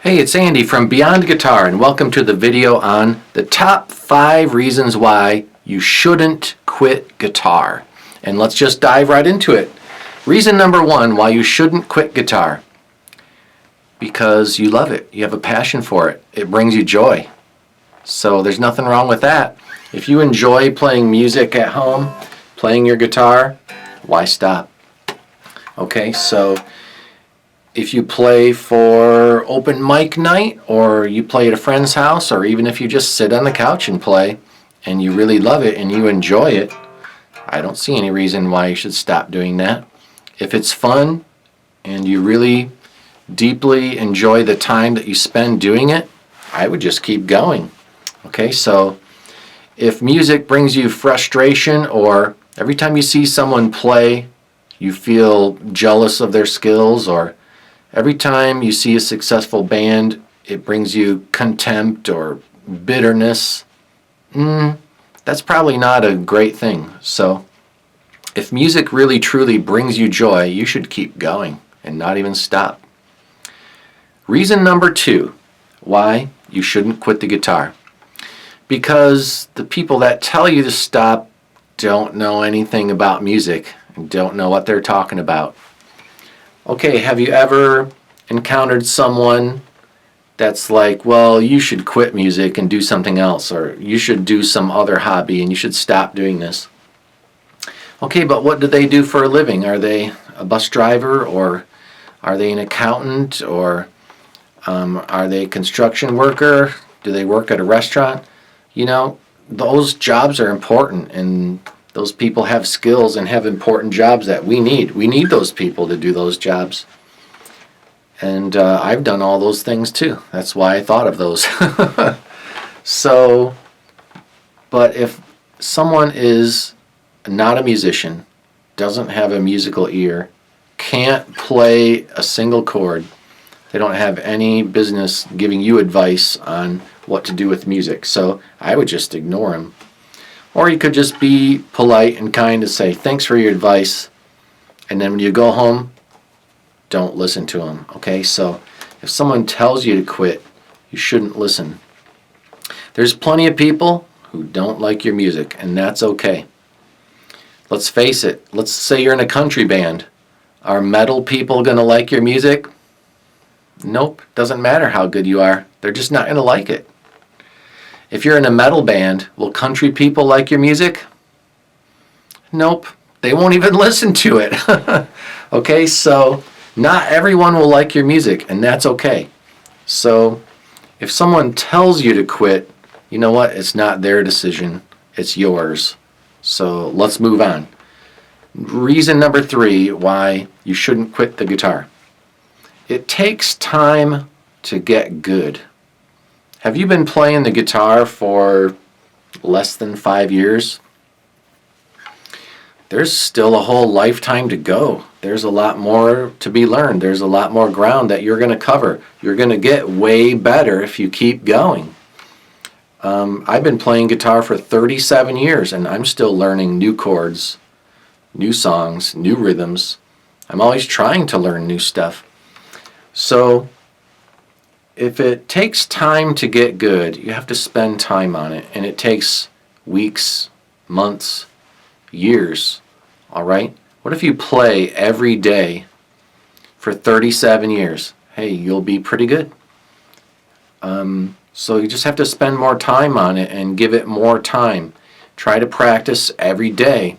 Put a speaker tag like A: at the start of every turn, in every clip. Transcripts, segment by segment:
A: Hey, it's Andy from Beyond Guitar, and welcome to the video on the top 5 reasons why you shouldn't quit guitar. And let's just dive right into it. Reason number 1 why you shouldn't quit guitar. Because you love it. You have a passion for it. It brings you joy. So there's nothing wrong with that. If you enjoy playing music at home, playing your guitar, why stop? Okay, so if you play for open mic night, or you play at a friend's house, or even if you just sit on the couch and play and you really love it and you enjoy it, I don't see any reason why you should stop doing that. If it's fun and you really deeply enjoy the time that you spend doing it, I would just keep going. Okay, so if music brings you frustration, or every time you see someone play you feel jealous of their skills, or every time you see a successful band, it brings you contempt or bitterness, that's probably not a great thing. So if music really truly brings you joy, you should keep going and not even stop. Reason number 2 why you shouldn't quit the guitar. Because the people that tell you to stop don't know anything about music and don't know what they're talking about. Okay, have you ever encountered someone that's like, well, you should quit music and do something else, or you should do some other hobby and you should stop doing this? Okay, but what do they do for a living? Are they a bus driver, or are they an accountant, or are they a construction worker? Do they work at a restaurant? You know, those jobs are important, and those people have skills and have important jobs that we need. We need those people to do those jobs. And I've done all those things too. That's why I thought of those. So, but if someone is not a musician, doesn't have a musical ear, can't play a single chord, they don't have any business giving you advice on what to do with music. So I would just ignore them. Or you could just be polite and kind and say, thanks for your advice. And then when you go home, don't listen to them. Okay, so if someone tells you to quit, you shouldn't listen. There's plenty of people who don't like your music, and that's okay. Let's face it. Let's say you're in a country band. Are metal people going to like your music? Nope. Doesn't matter how good you are. They're just not going to like it. If you're in a metal band, will country people like your music? Nope. They won't even listen to it. Okay, so not everyone will like your music, and that's okay. So if someone tells you to quit, you know what? It's not their decision. It's yours. So let's move on. Reason number 3 why you shouldn't quit the guitar. It takes time to get good. Have you been playing the guitar for less than 5 years? There's still a whole lifetime to go. There's a lot more to be learned. There's a lot more ground that you're going to cover. You're going to get way better if you keep going. I've been playing guitar for 37 years, and I'm still learning new chords, new songs, new rhythms. I'm always trying to learn new stuff. So if it takes time to get good, you have to spend time on it. And it takes weeks, months, years. All right? What if you play every day for 37 years? Hey, you'll be pretty good. So you just have to spend more time on it and give it more time. Try to practice every day.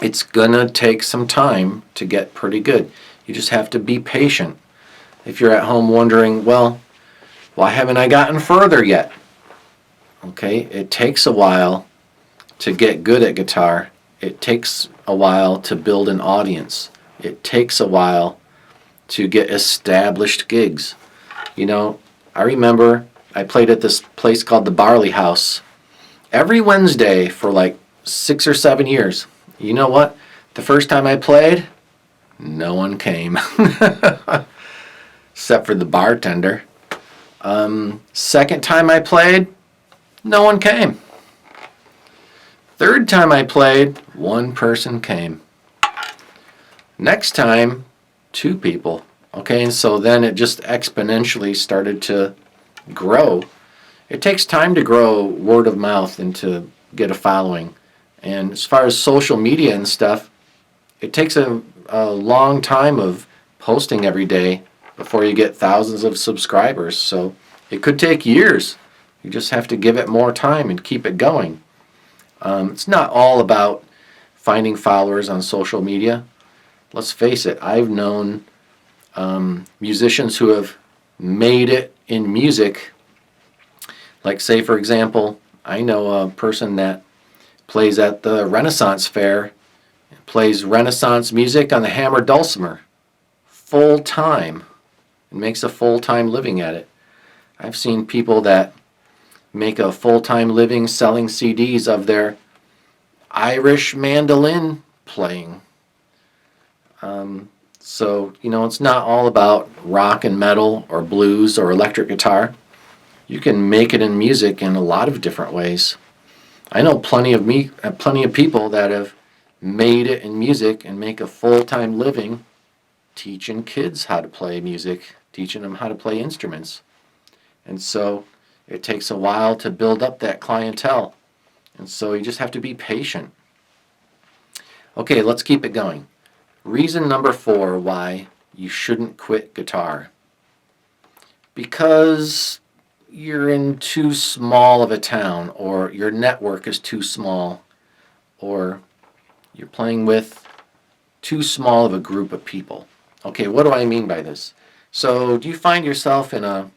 A: It's going to take some time to get pretty good. You just have to be patient. If you're at home wondering, well, why haven't I gotten further yet? Okay, it takes a while to get good at guitar. It takes a while to build an audience. It takes a while to get established gigs. You know, I remember I played at this place called the Barley House every Wednesday for like 6 or 7 years. You know what? The first time I played, no one came. Except for the bartender. Second time I played, no one came. Third time I played, 1 person came. Next time, 2 people. Okay, and so then it just exponentially started to grow. It takes time to grow word of mouth and to get a following. And as far as social media and stuff, it takes a long time of posting every day before you get thousands of subscribers. So it could take years. You just have to give it more time and keep it going. It's not all about finding followers on social media. Let's face it, I've known musicians who have made it in music. Like, say, for example, I know a person that plays at the Renaissance Fair, plays Renaissance music on the hammered dulcimer full time, and makes a full-time living at it. I've seen people that make a full-time living selling CDs of their Irish mandolin playing. So, it's not all about rock and metal or blues or electric guitar. You can make it in music in a lot of different ways. I know plenty of people that have made it in music and make a full-time living teaching kids how to play music, teaching them how to play instruments. And so it takes a while to build up that clientele. And so you just have to be patient. Okay, let's keep it going. Reason number 4 why you shouldn't quit guitar. Because you're in too small of a town, or your network is too small, or you're playing with too small of a group of people. Okay, what do I mean by this? So do you find yourself in a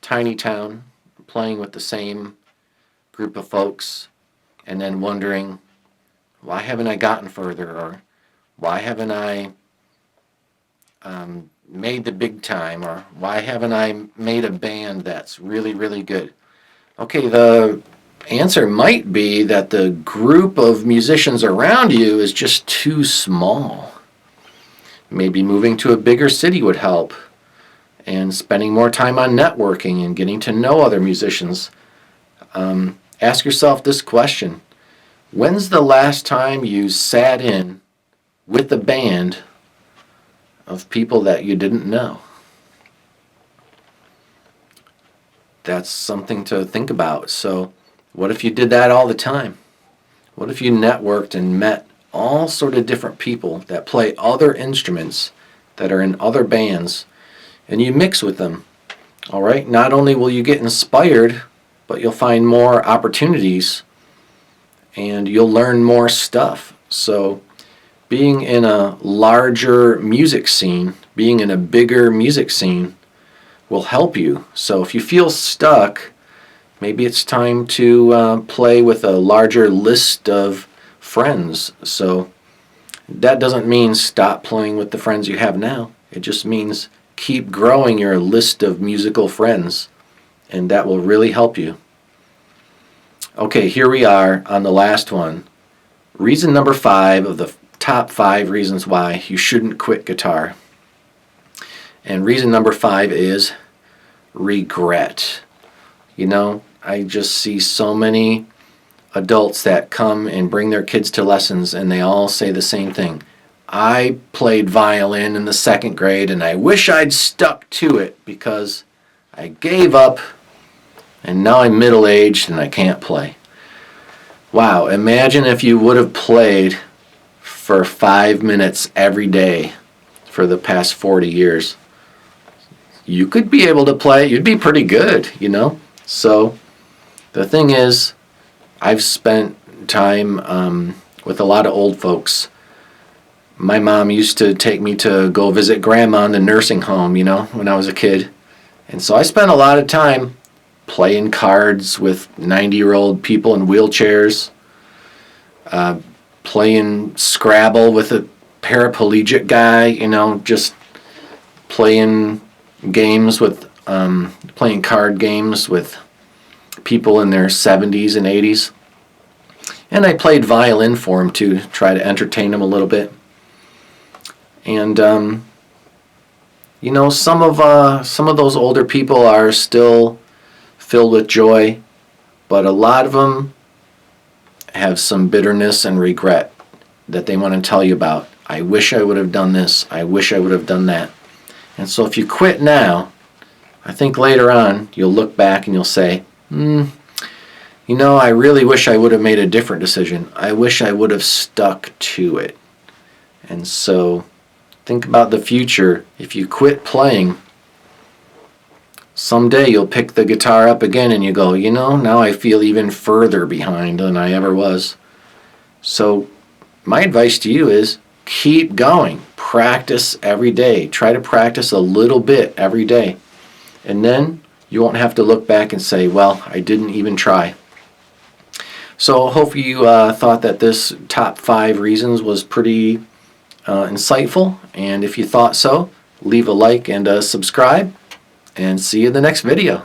A: tiny town playing with the same group of folks and then wondering, why haven't I gotten further, or why haven't I made the big time, or why haven't I made a band that's really, really good? Okay, the answer might be that the group of musicians around you is just too small. Maybe moving to a bigger city would help, and spending more time on networking and getting to know other musicians. Ask yourself this question: when's the last time you sat in with a band of people that you didn't know? That's something to think about. So what if you did that all the time? What if you networked and met all sort of different people that play other instruments, that are in other bands, and you mix with them? All right, not only will you get inspired, but you'll find more opportunities and you'll learn more stuff. So being in a larger music scene, being in a bigger music scene will help you. So if you feel stuck, maybe it's time to play with a larger list of friends. So that doesn't mean stop playing with the friends you have now. It just means keep growing your list of musical friends, and that will really help you. Okay, here we are on the last one. Reason number 5 of the top 5 reasons why you shouldn't quit guitar. And reason number 5 is regret. I just see so many adults that come and bring their kids to lessons, and they all say the same thing. I played violin in the 2nd grade and I wish I'd stuck to it because I gave up and now I'm middle-aged and I can't play. Wow, imagine if you would have played for 5 minutes every day for the past 40 years. You could be able to play. You'd be pretty good, So the thing is, I've spent time with a lot of old folks. My mom used to take me to go visit grandma in the nursing home, when I was a kid. And so I spent a lot of time playing cards with 90-year-old people in wheelchairs, playing Scrabble with a paraplegic guy, just playing games with, playing card games with people in their 70s and 80s. And I played violin for them to try to entertain them a little bit. And some of those older people are still filled with joy, but a lot of them have some bitterness and regret that they want to tell you about. I wish I would have done this. I wish I would have done that. And so if you quit now, I think later on you'll look back and you'll say, you know, I really wish I would have made a different decision. I wish I would have stuck to it. And so think about the future. If you quit playing, someday you'll pick the guitar up again and you go, you know, now I feel even further behind than I ever was. So my advice to you is keep going. Practice every day. Try to practice a little bit every day. And then you won't have to look back and say, well, I didn't even try. So I hope you thought that this top 5 reasons was pretty insightful. And if you thought so, leave a like and subscribe. And see you in the next video.